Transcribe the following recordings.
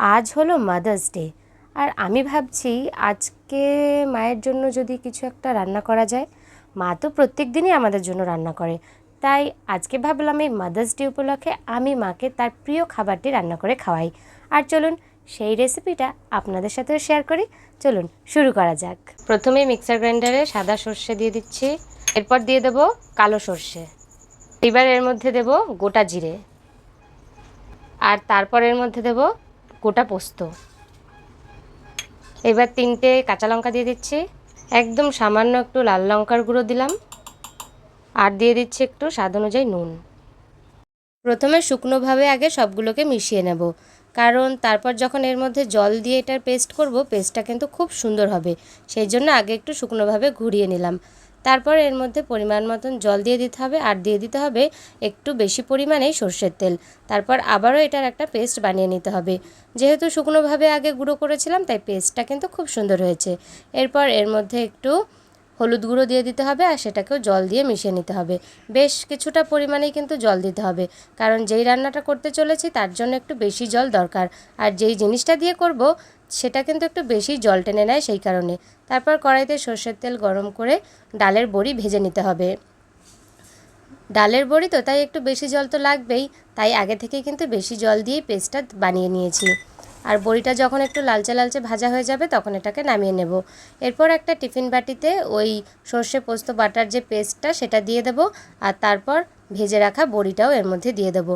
আজ হলো mother's day, আর আমি ভাবছি আজকে মায়ের জন্য যদি কিছু একটা রান্না করা যায়। মা তো প্রত্যেক দিনই আমাদের জন্য রান্না করে, তাই আজকে ভাবলাম এই মাদার্স ডে উপলক্ষে আমি মাকে তার প্রিয় খাবারটি রান্না করে খাওয়াই। আর চলুন সেই রেসিপিটা আপনাদের সাথেও শেয়ার করি। চলুন শুরু করা যাক। প্রথমেই মিক্সার গ্রাইন্ডারে সাদা সর্ষে দিয়ে দিচ্ছি, এরপর দিয়ে দেব কালো সর্ষে, এবার এর মধ্যে দেব গোটা জিরে, আর তারপর এর মধ্যে দেব গোটা পোস্ত। এবার 3টে কাঁচা লঙ্কা দিয়ে দিচ্ছি, একদম সামান্য একটু লাল লঙ্কার গুঁড়ো দিলাম, আর দিয়ে দিচ্ছি একটু স্বাদ অনুযায়ী নুন। প্রথমে শুকনোভাবে আগে সবগুলোকে মিশিয়ে নেব, কারণ তারপর যখন এর মধ্যে জল দিয়ে এটার পেস্ট করব, পেস্টটা কিন্তু খুব সুন্দর হবে। সেই জন্য আগে একটু শুকনোভাবে ঘুরিয়ে নিলাম। তারপর এর মধ্যে পরিমাণ মতন জল দিয়ে দিতে হবে, আর দিয়ে দিতে হবে একটু বেশি পরিমাণেই সর্ষের তেল। তারপর আবারও এটার একটা পেস্ট বানিয়ে নিতে হবে। যেহেতু শুকনোভাবে আগে গুঁড়ো করেছিলাম, তাই পেস্টটা কিন্তু খুব সুন্দর হয়েছে। এরপর এর মধ্যে একটু হলুদ গুঁড়ো দিয়ে দিতে হবে, আর সেটাকেও জল দিয়ে মিশিয়ে নিতে হবে। বেশ কিছুটা পরিমাণেই কিন্তু জল দিতে হবে, কারণ যেই রান্নাটা করতে চলেছি তার জন্য একটু বেশি জল দরকার। আর যেই জিনিসটা দিয়ে করব সেটা কিন্তু একটু বেশি জল টেনে নেয়, সেই কারণে। তারপর কড়াইতে সর্ষের তেল গরম করে ডালের বড়ি ভেজে নিতে হবে। ডালের বড়ি তো, তাই একটু বেশি জল তো লাগবেই, তাই আগে থেকেই কিন্তু বেশি জল দিয়েই পেস্টটা বানিয়ে নিয়েছি। আর বড়িটা যখন একটু লালচে লালচে ভাজা হয়ে যাবে তখন এটাকে নামিয়ে নেব। এরপর একটা টিফিন বাটিতে ওই সর্ষে পোস্ত বাটার যে পেস্টটা সেটা দিয়ে দেব, আর তারপর ভেজে রাখা বড়িটাও এর মধ্যে দিয়ে দেব।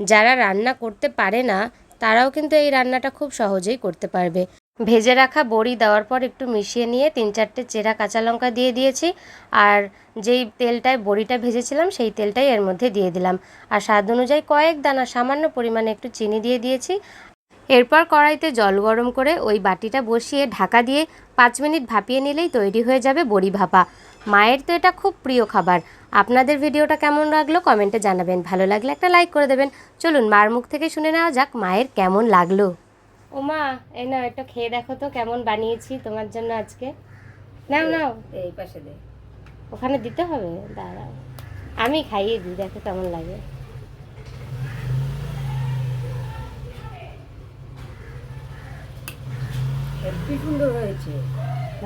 যারা রান্না করতে পারে না তারাও কিন্তু এই রান্নাটা খুব সহজেই করতে পারবে। ভেজে রাখা বড়ি দেওয়ার পর একটু মিশিয়ে নিয়ে 3-4টে চেরা কাঁচা লঙ্কা দিয়ে দিয়েছি, আর যেই তেলটায় বড়িটা ভেজেছিলাম সেই তেলটাই এর মধ্যে দিয়ে দিলাম। আর স্বাদ অনুযায়ী কয়েক দানা সামান্য পরিমাণে একটু চিনি দিয়ে দিয়েছি। এরপর কড়াইতে জল গরম করে ওই বাটিটা বসিয়ে ঢাকা দিয়ে 5 মিনিট ভাপিয়ে নিলেই তৈরি হয়ে যাবে বড়ি ভাপা। মায়ের তো এটা খুব প্রিয় খাবার। আপনাদের ভিডিওটা কেমন লাগলো কমেন্টে জানাবেন, ভালো লাগলে একটা লাইক করে দেবেন। চলুন মার মুখ থেকে শুনে নেওয়া যাক মায়ের কেমন লাগলো। ও মা, এই নাও, এটা খেয়ে দেখো তো কেমন বানিয়েছি তোমার জন্য আজকে। নাও নাও, এই পাশে দে। ওখানে দিতে হবে, দাঁড়াও আমি খাইয়ে দিই, দেখো কেমন লাগে। হেব্বি সুন্দর হয়েছে।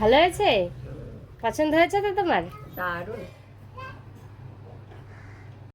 ভালো হয়েছে? পছন্দ হয়েছে তো তোমার? দারুণ।